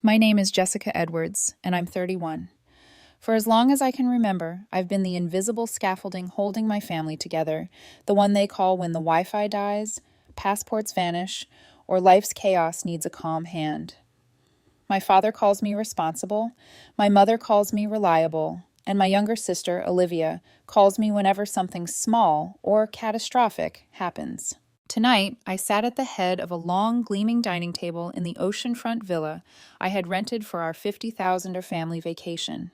My name is Jessica Edwards, and I'm 31. For as long as I can remember, I've been the invisible scaffolding holding my family together, the one they call when the Wi-Fi dies, passports vanish, or life's chaos needs a calm hand. My father calls me responsible, my mother calls me reliable, and my younger sister, Olivia, calls me whenever something small or catastrophic happens. Tonight, I sat at the head of a long, gleaming dining table in the oceanfront villa I had rented for our 50,000 family vacation.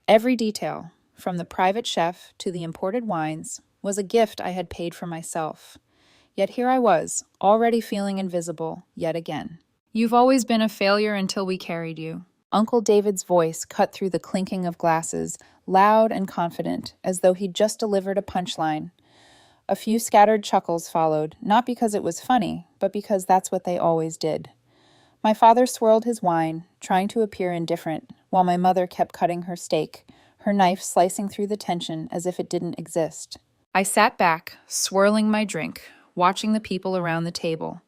Every detail, from the private chef to the imported wines, was a gift I had paid for myself. Yet here I was, already feeling invisible yet again. You've always been a failure until we carried you. Uncle David's voice cut through the clinking of glasses, loud and confident, as though he'd just delivered a punchline. A few scattered chuckles followed, not because it was funny, but because that's what they always did. My father swirled his wine, trying to appear indifferent, while my mother kept cutting her steak, her knife slicing through the tension as if it didn't exist. I sat back, swirling my drink, watching the people around the table.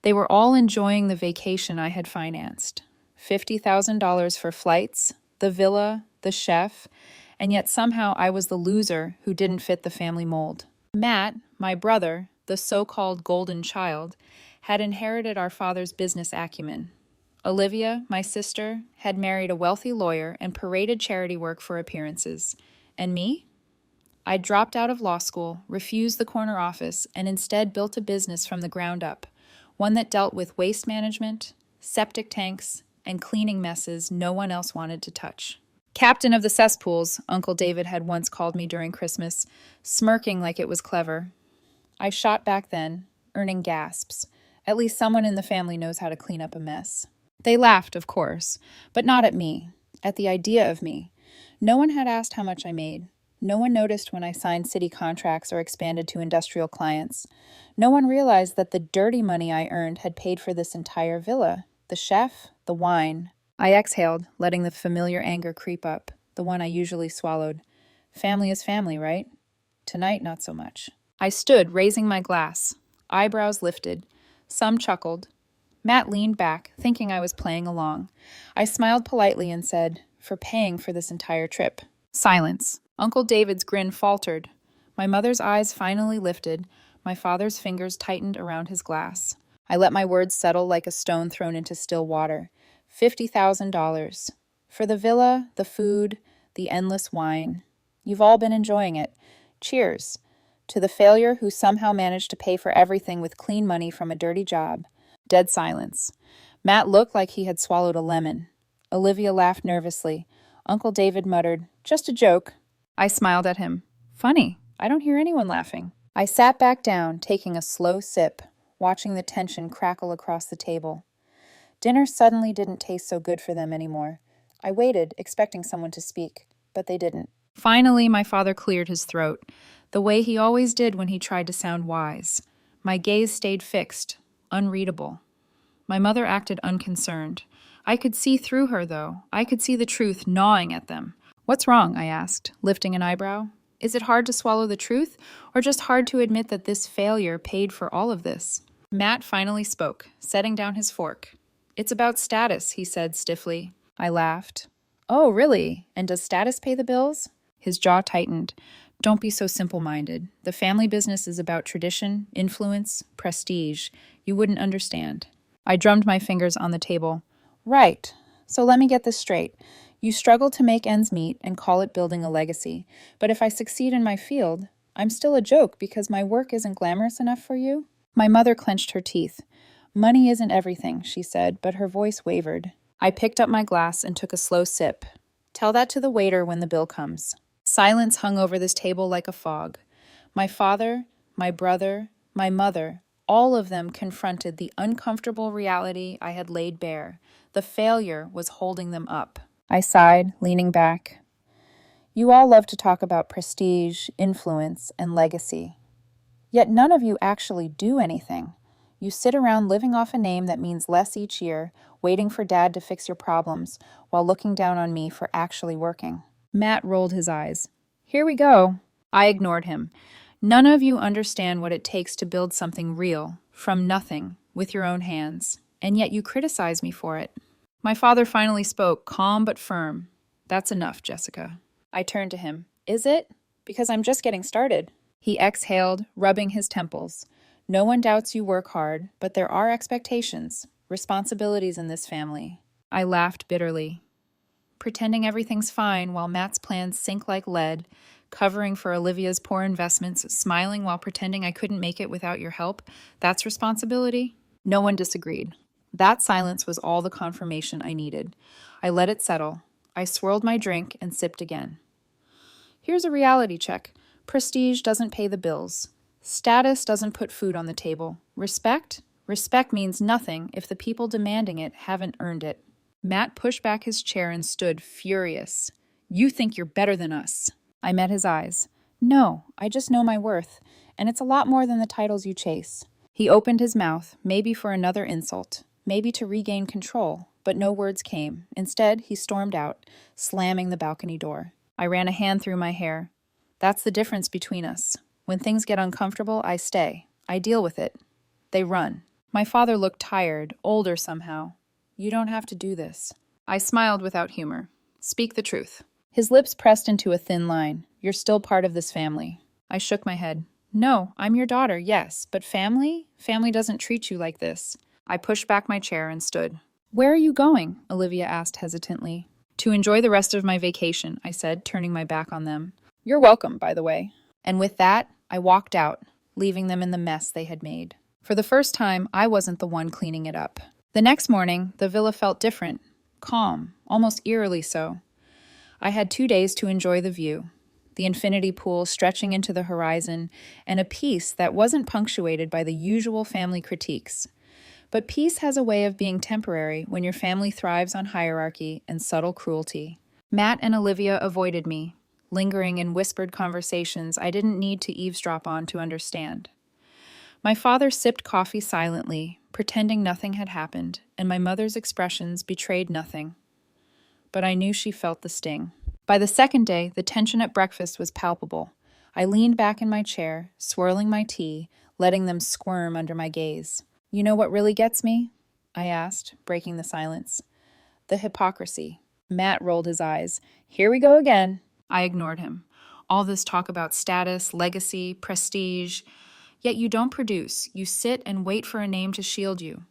They were all enjoying the vacation I had financed. $50,000 for flights, the villa, the chef, and yet somehow I was the loser who didn't fit the family mold. Matt, my brother, the so-called golden child, had inherited our father's business acumen. Olivia, my sister, had married a wealthy lawyer and paraded charity work for appearances. And me? I dropped out of law school, refused the corner office, and instead built a business from the ground up, one that dealt with waste management, septic tanks, and cleaning messes no one else wanted to touch. Captain of the cesspools, Uncle David had once called me during Christmas, smirking like it was clever. I shot back then, earning gasps. At least someone in the family knows how to clean up a mess. They laughed, of course, but not at me, at the idea of me. No one had asked how much I made. No one noticed when I signed city contracts or expanded to industrial clients. No one realized that the dirty money I earned had paid for this entire villa, the chef, the wine. I exhaled, letting the familiar anger creep up, the one I usually swallowed. Family is family, right? Tonight, not so much. I stood, raising my glass, eyebrows lifted. Some chuckled. Matt leaned back, thinking I was playing along. I smiled politely and said, "For paying for this entire trip." Silence. Uncle David's grin faltered. My mother's eyes finally lifted. My father's fingers tightened around his glass. I let my words settle like a stone thrown into still water. $50,000. For the villa, the food, the endless wine. You've all been enjoying it. Cheers. To the failure who somehow managed to pay for everything with clean money from a dirty job. Dead silence. Matt looked like he had swallowed a lemon. Olivia laughed nervously. Uncle David muttered, "Just a joke." I smiled at him. Funny, I don't hear anyone laughing. I sat back down, taking a slow sip, watching the tension crackle across the table. Dinner suddenly didn't taste so good for them anymore. I waited, expecting someone to speak, but they didn't. Finally, my father cleared his throat, the way he always did when he tried to sound wise. My gaze stayed fixed, unreadable. My mother acted unconcerned. I could see through her, though. I could see the truth gnawing at them. "What's wrong?" I asked, lifting an eyebrow. "Is it hard to swallow the truth, or just hard to admit that this failure paid for all of this?" Matt finally spoke, setting down his fork. "It's about status," he said stiffly. I laughed. "Oh, really? And does status pay the bills?" His jaw tightened. "Don't be so simple-minded. The family business is about tradition, influence, prestige. You wouldn't understand." I drummed my fingers on the table. "Right. So let me get this straight. You struggle to make ends meet and call it building a legacy. But if I succeed in my field, I'm still a joke because my work isn't glamorous enough for you?" My mother clenched her teeth. "Money isn't everything," she said, but her voice wavered. I picked up my glass and took a slow sip. "Tell that to the waiter when the bill comes." Silence hung over this table like a fog. My father, my brother, my mother, all of them confronted the uncomfortable reality I had laid bare. The failure was holding them up. I sighed, leaning back. "You all love to talk about prestige, influence, and legacy. Yet none of you actually do anything. You sit around living off a name that means less each year, waiting for Dad to fix your problems, while looking down on me for actually working." Matt rolled his eyes. "Here we go." I ignored him. "None of you understand what it takes to build something real, from nothing, with your own hands, and yet you criticize me for it." My father finally spoke, calm but firm. That's enough, Jessica. I turned to him. Is it? Because I'm just getting started. He exhaled, rubbing his temples. No one doubts you work hard, but there are expectations, responsibilities in this family. I laughed bitterly, pretending everything's fine while Matt's plans sink like lead, covering for Olivia's poor investments, smiling while pretending I couldn't make it without your help. That's responsibility? No one disagreed. That silence was all the confirmation I needed. I let it settle. I swirled my drink and sipped again. Here's a reality check. Prestige doesn't pay the bills. Status doesn't put food on the table. Respect? Respect means nothing if the people demanding it haven't earned it. Matt pushed back his chair and stood, furious. You think you're better than us. I met his eyes. No, I just know my worth, and it's a lot more than the titles you chase. He opened his mouth, maybe for another insult, maybe to regain control, but no words came. Instead, he stormed out, slamming the balcony door. I ran a hand through my hair. That's the difference between us. When things get uncomfortable, I stay. I deal with it. They run. My father looked tired, older somehow. You don't have to do this. I smiled without humor. Speak the truth. His lips pressed into a thin line. You're still part of this family. I shook my head. No, I'm your daughter, yes, but family? Family doesn't treat you like this. I pushed back my chair and stood. Where are you going? Olivia asked hesitantly. To enjoy the rest of my vacation, I said, turning my back on them. You're welcome, by the way. And with that, I walked out, leaving them in the mess they had made. For the first time, I wasn't the one cleaning it up. The next morning, the villa felt different, calm, almost eerily so. I had 2 days to enjoy the view, the infinity pool stretching into the horizon, and a peace that wasn't punctuated by the usual family critiques. But peace has a way of being temporary when your family thrives on hierarchy and subtle cruelty. Matt and Olivia avoided me, lingering in whispered conversations I didn't need to eavesdrop on to understand. My father sipped coffee silently, pretending nothing had happened, and my mother's expressions betrayed nothing. But I knew she felt the sting. By the second day, the tension at breakfast was palpable. I leaned back in my chair, swirling my tea, letting them squirm under my gaze. You know what really gets me? I asked, breaking the silence. The hypocrisy. Matt rolled his eyes. Here we go again. I ignored him. All this talk about status, legacy, prestige. Yet you don't produce. You sit and wait for a name to shield you.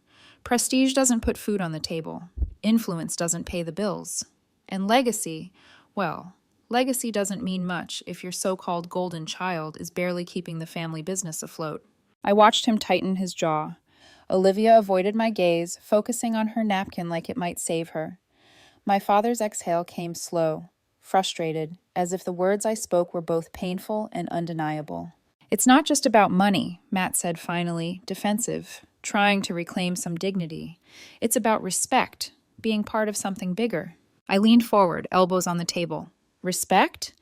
Prestige doesn't put food on the table. Influence doesn't pay the bills. And legacy, well, legacy doesn't mean much if your so-called golden child is barely keeping the family business afloat. I watched him tighten his jaw. Olivia avoided my gaze, focusing on her napkin like it might save her. My father's exhale came slow, frustrated, as if the words I spoke were both painful and undeniable. It's not just about money, Matt said finally, defensive, trying to reclaim some dignity. It's about respect, being part of something bigger. I leaned forward, elbows on the table. Respect?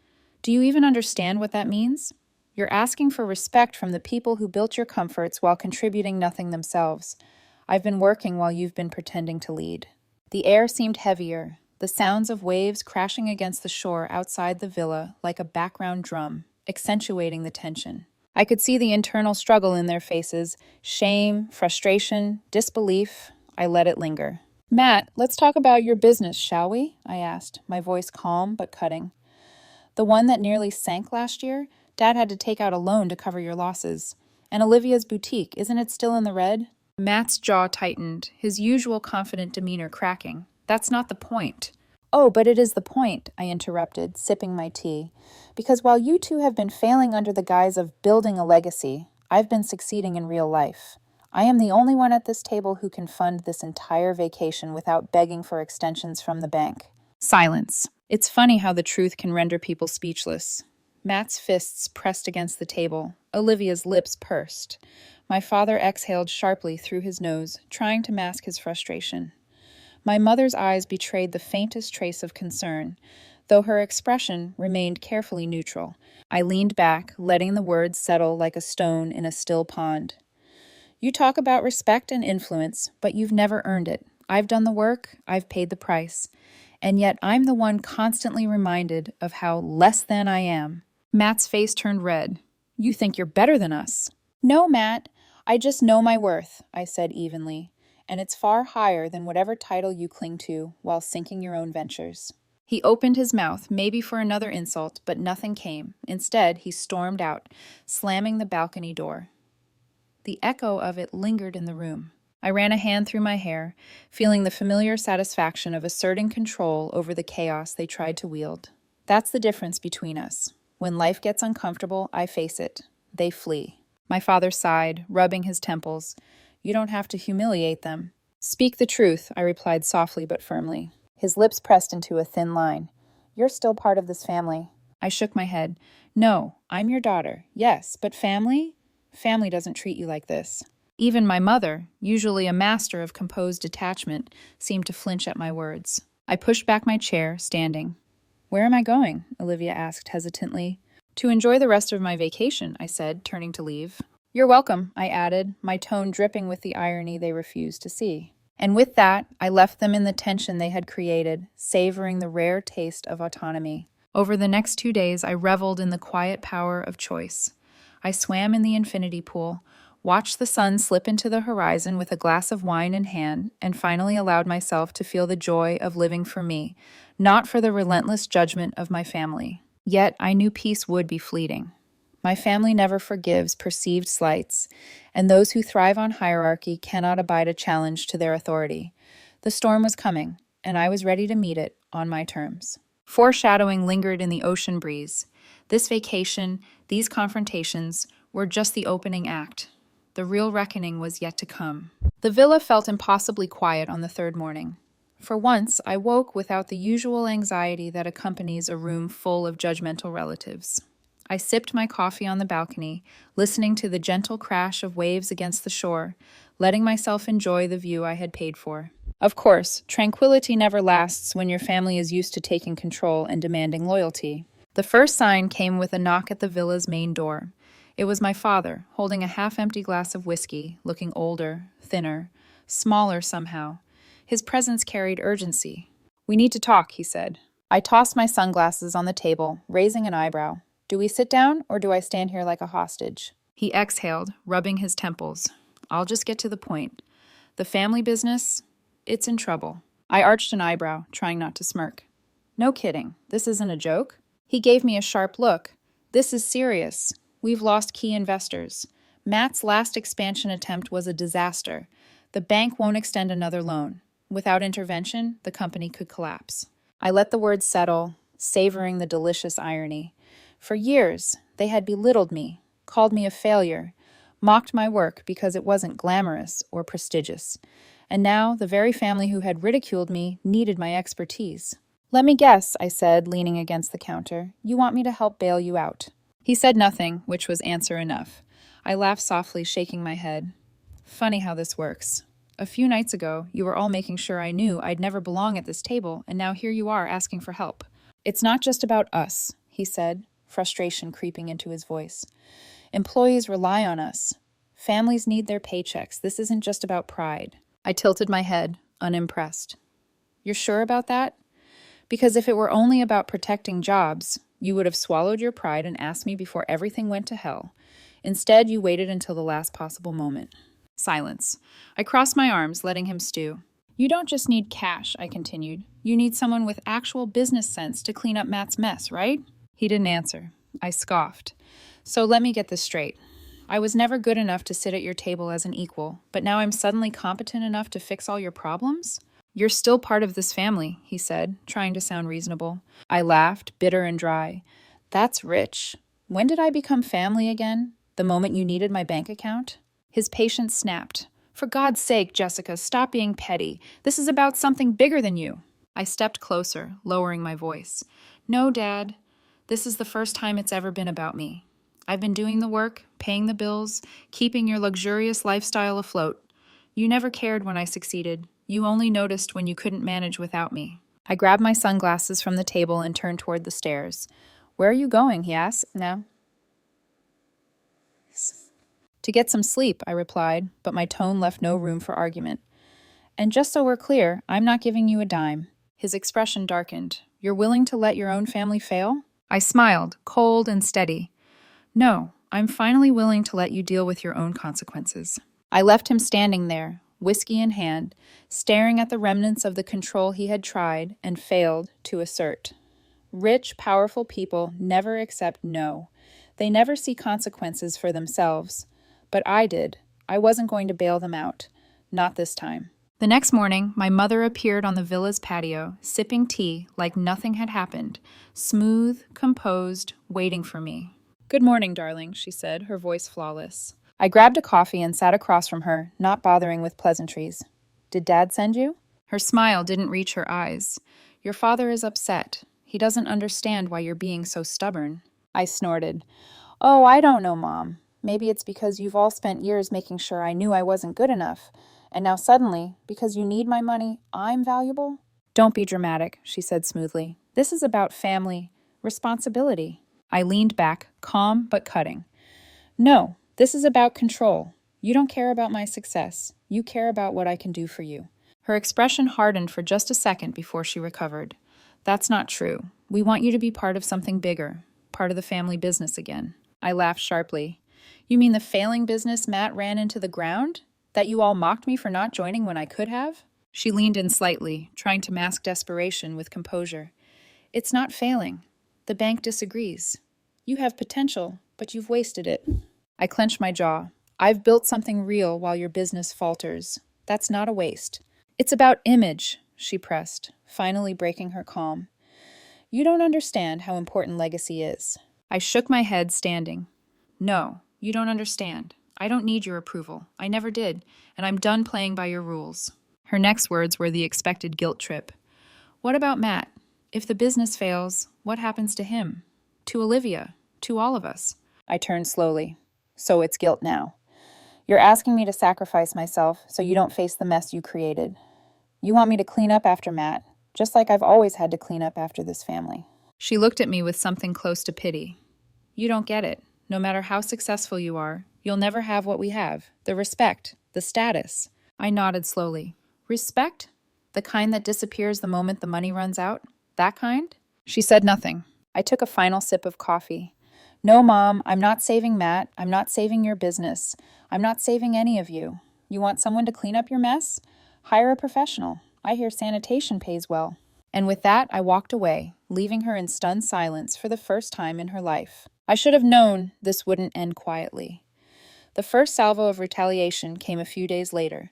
Do you even understand what that means? You're asking for respect from the people who built your comforts while contributing nothing themselves. I've been working while you've been pretending to lead. The air seemed heavier, the sounds of waves crashing against the shore outside the villa like a background drum, accentuating the tension. I could see the internal struggle in their faces, shame, frustration, disbelief. I let it linger. Matt, let's talk about your business, shall we? I asked, my voice calm but cutting. The one that nearly sank last year? Dad had to take out a loan to cover your losses. And Olivia's boutique, isn't it still in the red? Matt's jaw tightened, his usual confident demeanor cracking. That's not the point. Oh, but it is the point, I interrupted, sipping my tea. Because while you two have been failing under the guise of building a legacy, I've been succeeding in real life. I am the only one at this table who can fund this entire vacation without begging for extensions from the bank. Silence. It's funny how the truth can render people speechless. Matt's fists pressed against the table. Olivia's lips pursed. My father exhaled sharply through his nose, trying to mask his frustration. My mother's eyes betrayed the faintest trace of concern, though her expression remained carefully neutral. I leaned back, letting the words settle like a stone in a still pond. You talk about respect and influence, but you've never earned it. I've done the work, I've paid the price. And yet I'm the one constantly reminded of how less than I am. Matt's face turned red. You think you're better than us. No, Matt, I just know my worth, I said evenly. and it's far higher than whatever title you cling to while sinking your own ventures." He opened his mouth, maybe for another insult, but nothing came. Instead, he stormed out, slamming the balcony door. The echo of it lingered in the room. I ran a hand through my hair, feeling the familiar satisfaction of asserting control over the chaos they tried to wield. That's the difference between us. When life gets uncomfortable, I face it. They flee. My father sighed, rubbing his temples. "You don't have to humiliate them." "Speak the truth," I replied softly but firmly. His lips pressed into a thin line. "You're still part of this family." I shook my head. "No, I'm your daughter. Yes, but family? Family doesn't treat you like this." Even my mother, usually a master of composed detachment, seemed to flinch at my words. I pushed back my chair, standing. "Where am I going?" Olivia asked hesitantly. "To enjoy the rest of my vacation," I said, turning to leave. "You're welcome," I added, my tone dripping with the irony they refused to see. And with that, I left them in the tension they had created, savoring the rare taste of autonomy. Over the next 2 days, I reveled in the quiet power of choice. I swam in the infinity pool, watched the sun slip into the horizon with a glass of wine in hand, and finally allowed myself to feel the joy of living for me, not for the relentless judgment of my family. Yet I knew peace would be fleeting. My family never forgives perceived slights, and those who thrive on hierarchy cannot abide a challenge to their authority. The storm was coming, and I was ready to meet it on my terms. Foreshadowing lingered in the ocean breeze. This vacation, these confrontations, were just the opening act. The real reckoning was yet to come. The villa felt impossibly quiet on the third morning. For once, I woke without the usual anxiety that accompanies a room full of judgmental relatives. I sipped my coffee on the balcony, listening to the gentle crash of waves against the shore, letting myself enjoy the view I had paid for. Of course, tranquility never lasts when your family is used to taking control and demanding loyalty. The first sign came with a knock at the villa's main door. It was my father, holding a half-empty glass of whiskey, looking older, thinner, smaller somehow. His presence carried urgency. "We need to talk," he said. I tossed my sunglasses on the table, raising an eyebrow. "Do we sit down, or do I stand here like a hostage?" He exhaled, rubbing his temples. "I'll just get to the point. The family business, it's in trouble." I arched an eyebrow, trying not to smirk. "No kidding. This isn't a joke?" He gave me a sharp look. "This is serious. We've lost key investors. Matt's last expansion attempt was a disaster. The bank won't extend another loan. Without intervention, the company could collapse." I let the words settle, savoring the delicious irony. For years, they had belittled me, called me a failure, mocked my work because it wasn't glamorous or prestigious. And now, the very family who had ridiculed me needed my expertise. "Let me guess," I said, leaning against the counter. "You want me to help bail you out." He said nothing, which was answer enough. I laughed softly, shaking my head. "Funny how this works. A few nights ago, you were all making sure I knew I'd never belong at this table, and now here you are asking for help." "It's not just about us," he said, frustration creeping into his voice. "Employees rely on us. Families need their paychecks. This isn't just about pride." I tilted my head, unimpressed. "You're sure about that? Because if it were only about protecting jobs, you would have swallowed your pride and asked me before everything went to hell. Instead, you waited until the last possible moment." Silence. I crossed my arms, letting him stew. "You don't just need cash," I continued. "You need someone with actual business sense to clean up Matt's mess, right?" He didn't answer. I scoffed. "So let me get this straight. I was never good enough to sit at your table as an equal, but now I'm suddenly competent enough to fix all your problems?" "You're still part of this family," he said, trying to sound reasonable. I laughed, bitter and dry. "That's rich. When did I become family again? The moment you needed my bank account?" His patience snapped. "For God's sake, Jessica, stop being petty. This is about something bigger than you." I stepped closer, lowering my voice. "No, Dad. This is the first time it's ever been about me. I've been doing the work, paying the bills, keeping your luxurious lifestyle afloat. You never cared when I succeeded. You only noticed when you couldn't manage without me." I grabbed my sunglasses from the table and turned toward the stairs. "Where are you going?" he asked. "Now?" "To get some sleep," I replied, but my tone left no room for argument. "And just so we're clear, I'm not giving you a dime." His expression darkened. "You're willing to let your own family fail?" I smiled, cold and steady. "No, I'm finally willing to let you deal with your own consequences." I left him standing there, whiskey in hand, staring at the remnants of the control he had tried and failed to assert. Rich, powerful people never accept no. They never see consequences for themselves. But I did. I wasn't going to bail them out. Not this time. The next morning, my mother appeared on the villa's patio, sipping tea like nothing had happened, smooth, composed, waiting for me. "Good morning, darling," she said, her voice flawless. I grabbed a coffee and sat across from her, not bothering with pleasantries. "Did Dad send you?" Her smile didn't reach her eyes. "Your father is upset. He doesn't understand why you're being so stubborn." I snorted. "Oh, I don't know, Mom. Maybe it's because you've all spent years making sure I knew I wasn't good enough. And now suddenly, because you need my money, I'm valuable?" "Don't be dramatic," she said smoothly. "This is about family, responsibility." I leaned back, calm but cutting. "No, this is about control. You don't care about my success. You care about what I can do for you." Her expression hardened for just a second before she recovered. "That's not true. We want you to be part of something bigger, part of the family business again." I laughed sharply. "You mean the failing business Matt ran into the ground? That you all mocked me for not joining when I could have?" She leaned in slightly, trying to mask desperation with composure. "It's not failing. The bank disagrees. You have potential, but you've wasted it." I clenched my jaw. "I've built something real while your business falters. That's not a waste." "It's about image," she pressed, finally breaking her calm. "You don't understand how important legacy is." I shook my head, standing. "No, you don't understand. I don't need your approval. I never did, and I'm done playing by your rules." Her next words were the expected guilt trip. "What about Matt? If the business fails, what happens to him? To Olivia? To all of us?" I turned slowly. "So it's guilt now. You're asking me to sacrifice myself so you don't face the mess you created. You want me to clean up after Matt, just like I've always had to clean up after this family." She looked at me with something close to pity. "You don't get it. No matter how successful you are, you'll never have what we have, the respect, the status." I nodded slowly. "Respect? The kind that disappears the moment the money runs out? That kind?" She said nothing. I took a final sip of coffee. "No, Mom, I'm not saving Matt. I'm not saving your business. I'm not saving any of you. You want someone to clean up your mess? Hire a professional. I hear sanitation pays well." And with that, I walked away, leaving her in stunned silence for the first time in her life. I should have known this wouldn't end quietly. The first salvo of retaliation came a few days later.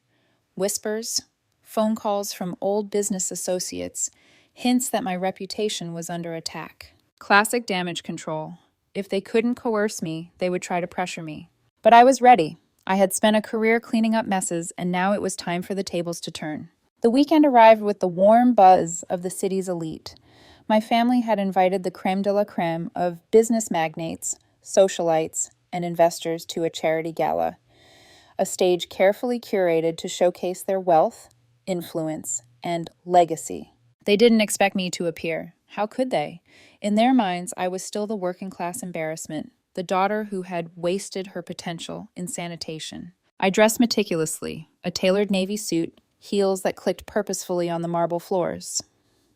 Whispers, phone calls from old business associates, hints that my reputation was under attack. Classic damage control. If they couldn't coerce me, they would try to pressure me. But I was ready. I had spent a career cleaning up messes, and now it was time for the tables to turn. The weekend arrived with the warm buzz of the city's elite. My family had invited the creme de la creme of business magnates, socialites, and investors to a charity gala, a stage carefully curated to showcase their wealth, influence, and legacy. They didn't expect me to appear. How could they? In their minds, I was still the working-class embarrassment, the daughter who had wasted her potential in sanitation. I dressed meticulously, a tailored navy suit, heels that clicked purposefully on the marble floors.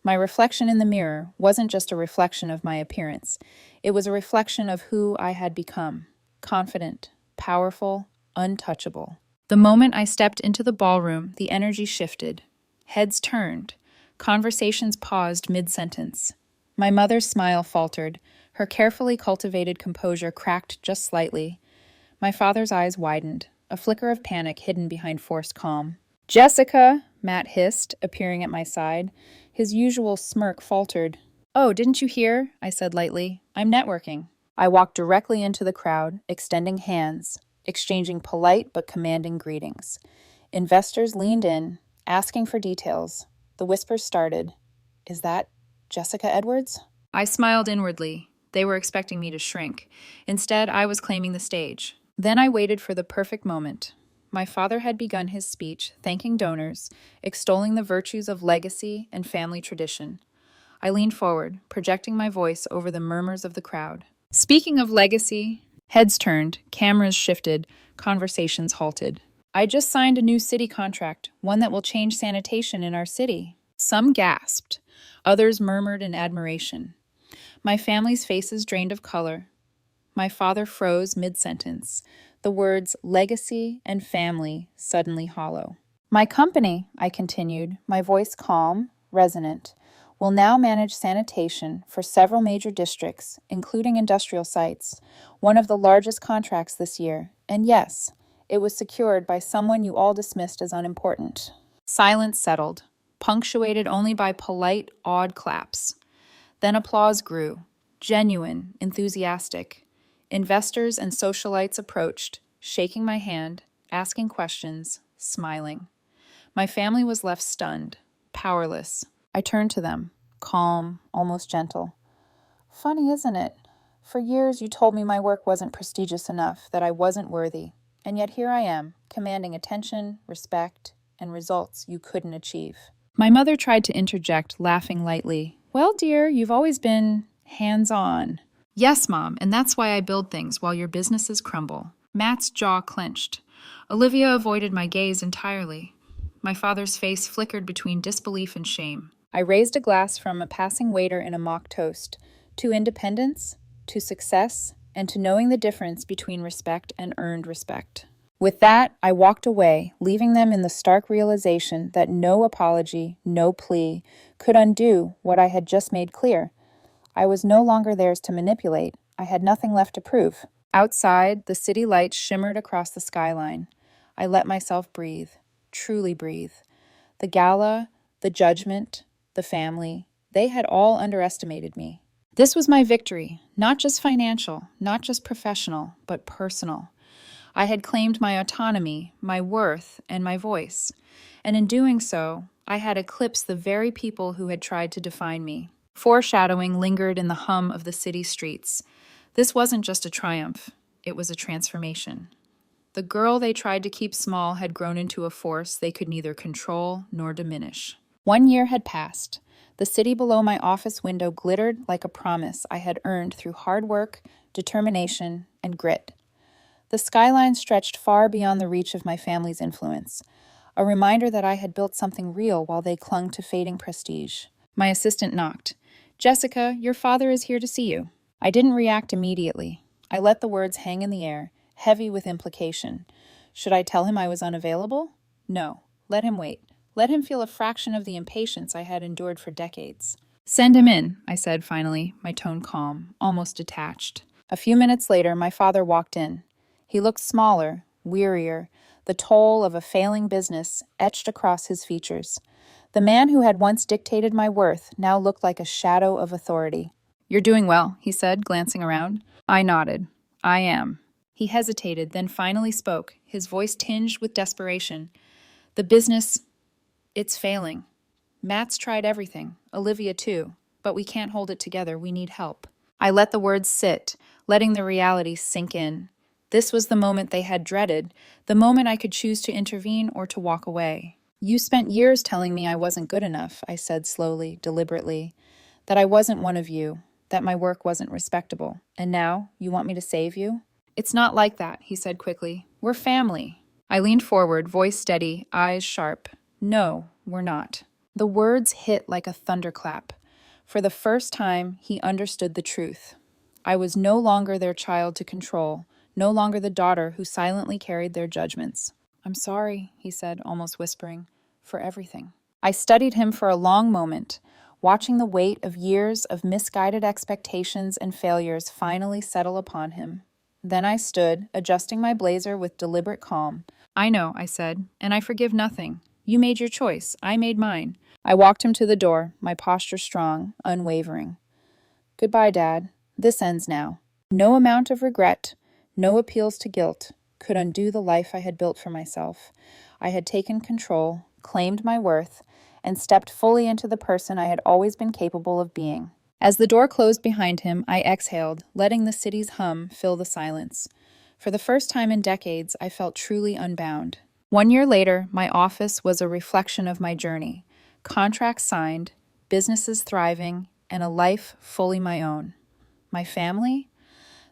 My reflection in the mirror wasn't just a reflection of my appearance. It was a reflection of who I had become. Confident, powerful, untouchable. The moment I stepped into the ballroom, the energy shifted. Heads turned. Conversations paused mid-sentence. My mother's smile faltered. Her carefully cultivated composure cracked just slightly. My father's eyes widened, a flicker of panic hidden behind forced calm. "Jessica," Matt hissed, appearing at my side. His usual smirk faltered. "Oh, didn't you hear?" I said lightly. "I'm networking." I walked directly into the crowd, extending hands, exchanging polite but commanding greetings. Investors leaned in, asking for details. The whispers started. "Is that Jessica Edwards?" I smiled inwardly. They were expecting me to shrink. Instead, I was claiming the stage. Then I waited for the perfect moment. My father had begun his speech, thanking donors, extolling the virtues of legacy and family tradition. I leaned forward, projecting my voice over the murmurs of the crowd. "Speaking of legacy," heads turned, cameras shifted, conversations halted. "I just signed a new city contract, one that will change sanitation in our city." Some gasped. Others murmured in admiration. My family's faces drained of color. My father froze mid-sentence, the words legacy and family suddenly hollow. My company, I continued, my voice calm, resonant, will now manage sanitation for several major districts, including industrial sites, one of the largest contracts this year. And yes, it was secured by someone you all dismissed as unimportant. Silence settled, punctuated only by polite, awed claps. Then applause grew, genuine, enthusiastic. Investors and socialites approached, shaking my hand, asking questions, smiling. My family was left stunned, powerless. I turned to them, calm, almost gentle. Funny, isn't it? For years you told me my work wasn't prestigious enough, that I wasn't worthy. And yet here I am, commanding attention, respect, and results you couldn't achieve. My mother tried to interject, laughing lightly. Well, dear, you've always been hands-on. Yes, Mom, and that's why I build things while your businesses crumble. Matt's jaw clenched. Olivia avoided my gaze entirely. My father's face flickered between disbelief and shame. I raised a glass from a passing waiter in a mock toast. To independence, to success, and to knowing the difference between respect and earned respect. With that, I walked away, leaving them in the stark realization that no apology, no plea, could undo what I had just made clear. I was no longer theirs to manipulate. I had nothing left to prove. Outside, the city lights shimmered across the skyline. I let myself breathe. Truly breathe. The gala, the judgment, the family, they had all underestimated me. This was my victory, not just financial, not just professional, but personal. I had claimed my autonomy, my worth, and my voice. And in doing so, I had eclipsed the very people who had tried to define me. Foreshadowing lingered in the hum of the city streets. This wasn't just a triumph, it was a transformation. The girl they tried to keep small had grown into a force they could neither control nor diminish. 1 year had passed. The city below my office window glittered like a promise I had earned through hard work, determination, and grit. The skyline stretched far beyond the reach of my family's influence, a reminder that I had built something real while they clung to fading prestige. My assistant knocked. Jessica, your father is here to see you. I didn't react immediately. I let the words hang in the air, heavy with implication. Should I tell him I was unavailable? No. Let him wait. Let him feel a fraction of the impatience I had endured for decades. Send him in, I said finally, my tone calm, almost detached. A few minutes later, my father walked in. He looked smaller, wearier, the toll of a failing business etched across his features. The man who had once dictated my worth now looked like a shadow of authority. You're doing well, he said, glancing around. I nodded. I am. He hesitated, then finally spoke, his voice tinged with desperation. The business, it's failing. Matt's tried everything, Olivia too, but we can't hold it together, we need help. I let the words sit, letting the reality sink in. This was the moment they had dreaded, the moment I could choose to intervene or to walk away. You spent years telling me I wasn't good enough, I said slowly, deliberately, that I wasn't one of you, that my work wasn't respectable. And now, you want me to save you? It's not like that, he said quickly. We're family. I leaned forward, voice steady, eyes sharp. No, we're not. The words hit like a thunderclap. For the first time, he understood the truth. I was no longer their child to control, no longer the daughter who silently carried their judgments. I'm sorry, he said, almost whispering, for everything. I studied him for a long moment, watching the weight of years of misguided expectations and failures finally settle upon him. Then I stood, adjusting my blazer with deliberate calm. I know, I said, and I forgive nothing. You made your choice. I made mine. I walked him to the door, my posture strong, unwavering. Goodbye, Dad. This ends now. No amount of regret, no appeals to guilt, could undo the life I had built for myself. I had taken control, claimed my worth, and stepped fully into the person I had always been capable of being. As the door closed behind him, I exhaled, letting the city's hum fill the silence. For the first time in decades, I felt truly unbound. 1 year later, my office was a reflection of my journey. Contracts signed, businesses thriving, and a life fully my own. My family?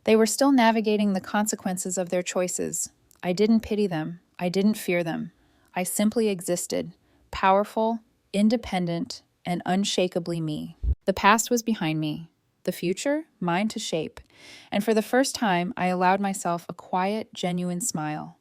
They were still navigating the consequences of their choices. I didn't pity them. I didn't fear them. I simply existed, powerful, independent, and unshakably me. The past was behind me. The future, mine to shape. And for the first time, I allowed myself a quiet, genuine smile.